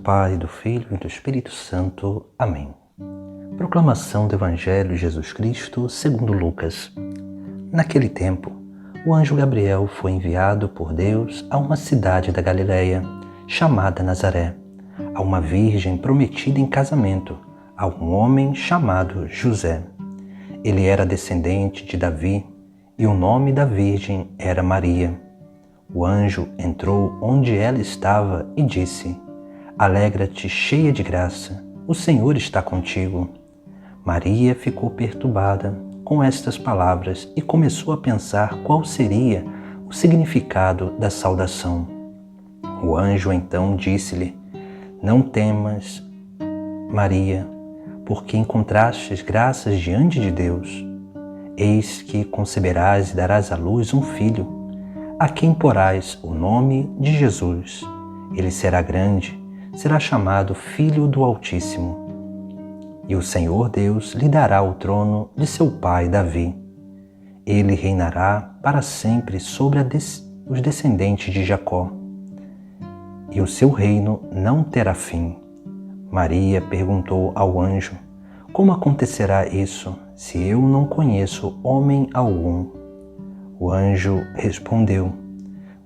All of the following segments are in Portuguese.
Pai, do Filho e do Espírito Santo. Amém. Proclamação do Evangelho de Jesus Cristo segundo Lucas. Naquele tempo, o anjo Gabriel foi enviado por Deus a uma cidade da Galileia, chamada Nazaré, a uma virgem prometida em casamento a um homem chamado José. Ele era descendente de Davi e o nome da virgem era Maria. O anjo entrou onde ela estava e disse: Alegra-te, cheia de graça, o Senhor está contigo. Maria ficou perturbada com estas palavras e começou a pensar qual seria o significado da saudação. O anjo então disse-lhe: Não temas, Maria, porque encontrastes graças diante de Deus. Eis que conceberás e darás à luz um filho, a quem porás o nome de Jesus. Ele será grande, será chamado Filho do Altíssimo. E o Senhor Deus lhe dará o trono de seu pai Davi. Ele reinará para sempre sobre os descendentes de Jacó, e o seu reino não terá fim. Maria perguntou ao anjo: Como acontecerá isso, se eu não conheço homem algum? O anjo respondeu: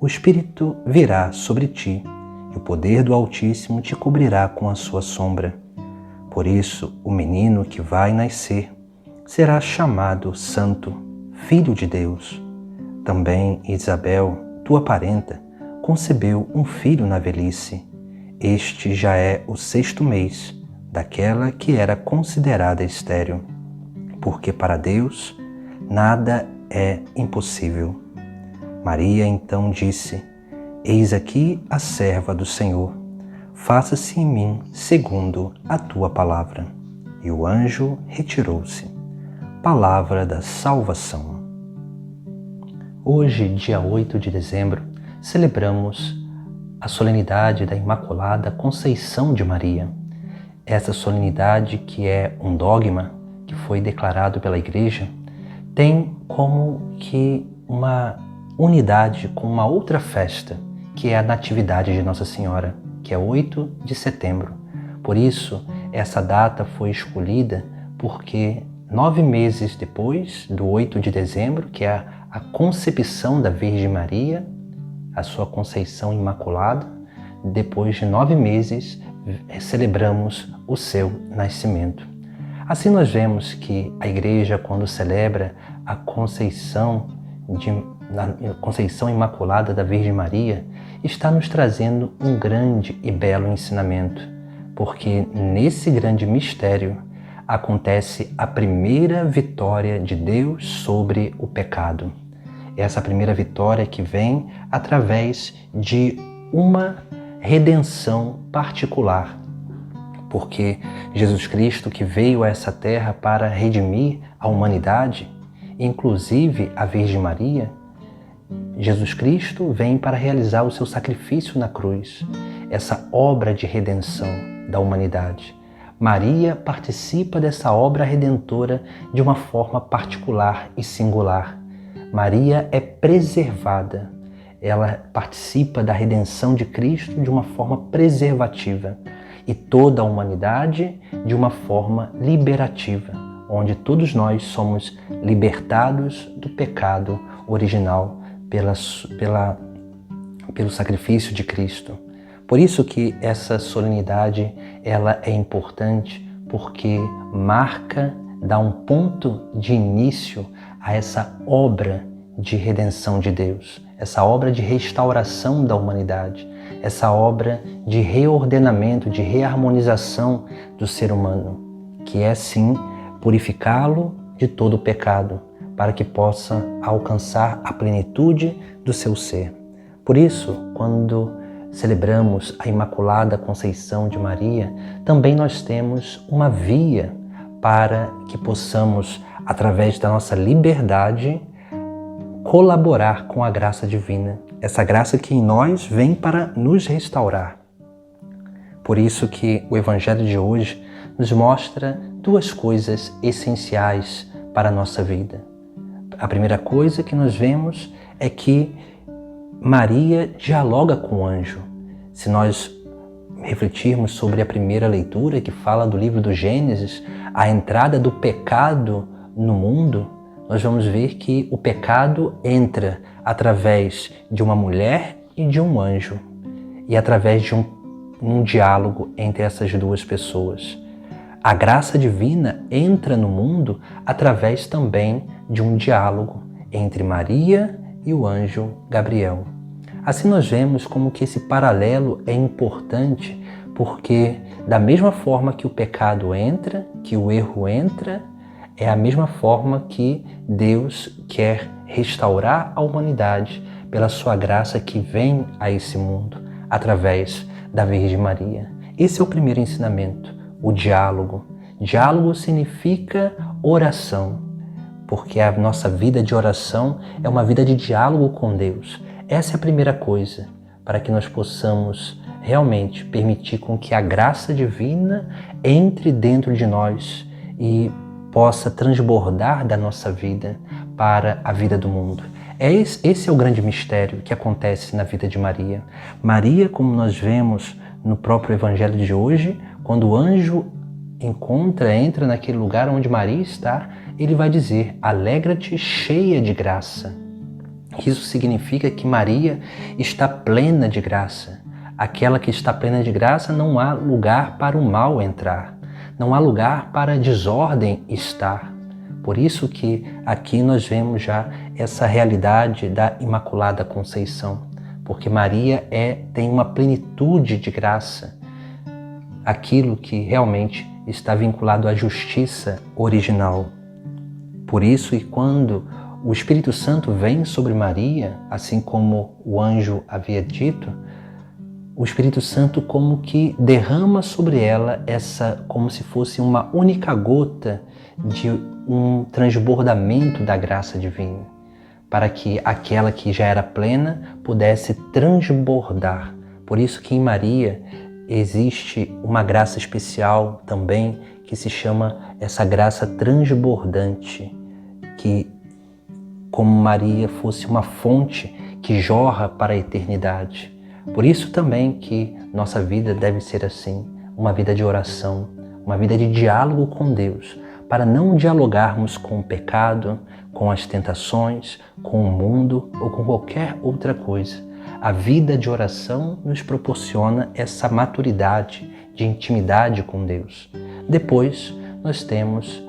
O Espírito virá sobre ti, e o poder do Altíssimo te cobrirá com a sua sombra. Por isso, o menino que vai nascer será chamado Santo, Filho de Deus. Também Isabel, tua parenta, concebeu um filho na velhice. Este já é o 6º mês daquela que era considerada estéril, porque para Deus nada é impossível. Maria então disse: Eis aqui a serva do Senhor, faça-se em mim segundo a tua palavra. E o anjo retirou-se. Palavra da salvação. Hoje, dia 8 de dezembro, celebramos a solenidade da Imaculada Conceição de Maria. Essa solenidade, que é um dogma que foi declarado pela Igreja, tem como que uma unidade com uma outra festa, que é a Natividade de Nossa Senhora, que é 8 de setembro. Por isso, essa data foi escolhida porque 9 meses depois do 8 de dezembro, que é a concepção da Virgem Maria, a sua conceição imaculada, depois de 9 meses celebramos o seu nascimento. Assim nós vemos que a Igreja, quando celebra a conceição imaculada da Virgem Maria, está nos trazendo um grande e belo ensinamento, porque nesse grande mistério acontece a primeira vitória de Deus sobre o pecado. Essa primeira vitória que vem através de uma redenção particular, porque Jesus Cristo, que veio a essa terra para redimir a humanidade, inclusive a Virgem Maria, Jesus Cristo vem para realizar o seu sacrifício na cruz, essa obra de redenção da humanidade. Maria participa dessa obra redentora de uma forma particular e singular. Maria é preservada, ela participa da redenção de Cristo de uma forma preservativa e toda a humanidade de uma forma liberativa, onde todos nós somos libertados do pecado original pelo sacrifício de Cristo. Por isso que essa solenidade ela é importante, porque dá um ponto de início a essa obra de redenção de Deus, essa obra de restauração da humanidade, essa obra de reordenamento, de reharmonização do ser humano, que é sim purificá-lo de todo o pecado, para que possa alcançar a plenitude do seu ser. Por isso, quando celebramos a Imaculada Conceição de Maria, também nós temos uma via para que possamos, através da nossa liberdade, colaborar com a graça divina, essa graça que em nós vem para nos restaurar. Por isso que o Evangelho de hoje nos mostra 2 coisas essenciais para a nossa vida. A primeira coisa que nós vemos é que Maria dialoga com o anjo. Se nós refletirmos sobre a primeira leitura que fala do livro do Gênesis, a entrada do pecado no mundo, nós vamos ver que o pecado entra através de uma mulher e de um anjo, e através de um diálogo entre essas duas pessoas. A graça divina entra no mundo através também de um diálogo entre Maria e o anjo Gabriel. Assim nós vemos como que esse paralelo é importante, porque da mesma forma que o pecado entra, que o erro entra, é a mesma forma que Deus quer restaurar a humanidade pela sua graça que vem a esse mundo através da Virgem Maria. Esse é o primeiro ensinamento, o diálogo. Diálogo significa oração, porque a nossa vida de oração é uma vida de diálogo com Deus. Essa é a primeira coisa, para que nós possamos realmente permitir com que a graça divina entre dentro de nós e possa transbordar da nossa vida para a vida do mundo. Esse é o grande mistério que acontece na vida de Maria. Maria, como nós vemos no próprio Evangelho de hoje, quando o anjo entra naquele lugar onde Maria está, ele vai dizer: alegra-te, cheia de graça. Isso significa que Maria está plena de graça. Aquela que está plena de graça, não há lugar para o mal entrar. Não há lugar para a desordem estar. Por isso que aqui nós vemos já essa realidade da Imaculada Conceição, porque Maria tem uma plenitude de graça, aquilo que realmente está vinculado à justiça original. Por isso, e quando o Espírito Santo vem sobre Maria, assim como o anjo havia dito, o Espírito Santo como que derrama sobre ela como se fosse uma única gota de um transbordamento da graça divina, para que aquela que já era plena pudesse transbordar. Por isso que em Maria existe uma graça especial também, que se chama essa graça transbordante, que como Maria fosse uma fonte que jorra para a eternidade. Por isso também que nossa vida deve ser assim, uma vida de oração, uma vida de diálogo com Deus, para não dialogarmos com o pecado, com as tentações, com o mundo ou com qualquer outra coisa. A vida de oração nos proporciona essa maturidade de intimidade com Deus. Depois, nós temos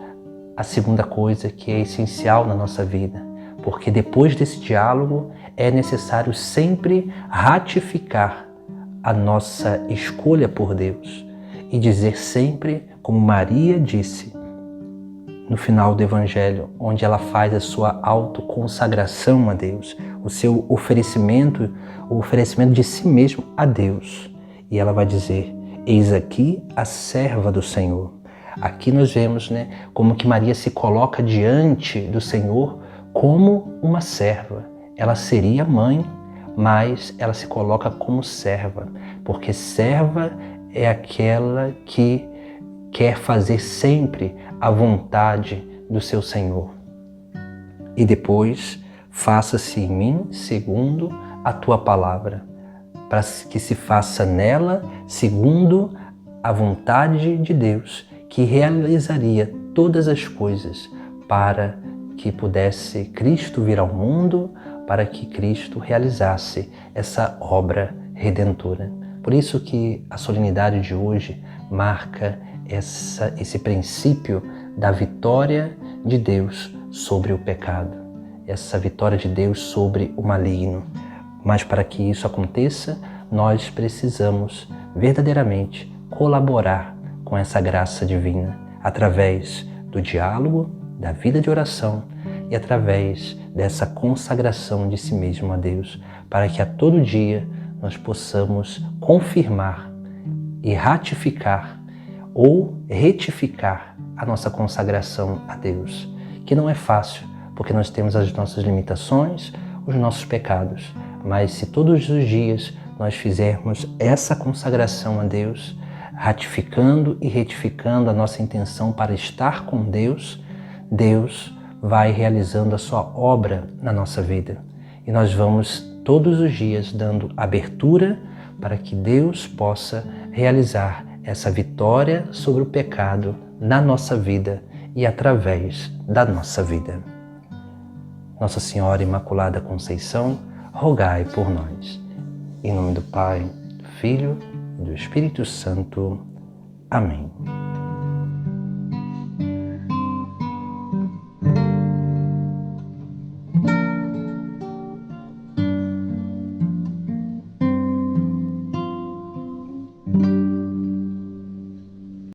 a segunda coisa que é essencial na nossa vida, porque depois desse diálogo é necessário sempre ratificar a nossa escolha por Deus e dizer sempre, como Maria disse no final do Evangelho, onde ela faz a sua autoconsagração a Deus, o seu oferecimento, o oferecimento de si mesmo a Deus. E ela vai dizer: eis aqui a serva do Senhor. Aqui nós vemos, como que Maria se coloca diante do Senhor como uma serva. Ela seria mãe, mas ela se coloca como serva, porque serva é aquela que quer fazer sempre a vontade do seu Senhor. E depois, faça-se em mim segundo a tua palavra, para que se faça nela segundo a vontade de Deus, que realizaria todas as coisas para que pudesse Cristo vir ao mundo, para que Cristo realizasse essa obra redentora. Por isso que a solenidade de hoje marca esse princípio da vitória de Deus sobre o pecado, essa vitória de Deus sobre o maligno. Mas para que isso aconteça, nós precisamos verdadeiramente colaborar com essa graça divina, através do diálogo, da vida de oração e através dessa consagração de si mesmo a Deus, para que a todo dia nós possamos confirmar e ratificar ou retificar a nossa consagração a Deus, que não é fácil, porque nós temos as nossas limitações, os nossos pecados, mas se todos os dias nós fizermos essa consagração a Deus, ratificando e retificando a nossa intenção para estar com Deus, Deus vai realizando a sua obra na nossa vida. E nós vamos todos os dias dando abertura para que Deus possa realizar essa vitória sobre o pecado na nossa vida e através da nossa vida. Nossa Senhora Imaculada Conceição, rogai por nós. Em nome do Pai, do Filho e do Espírito Santo. Amém.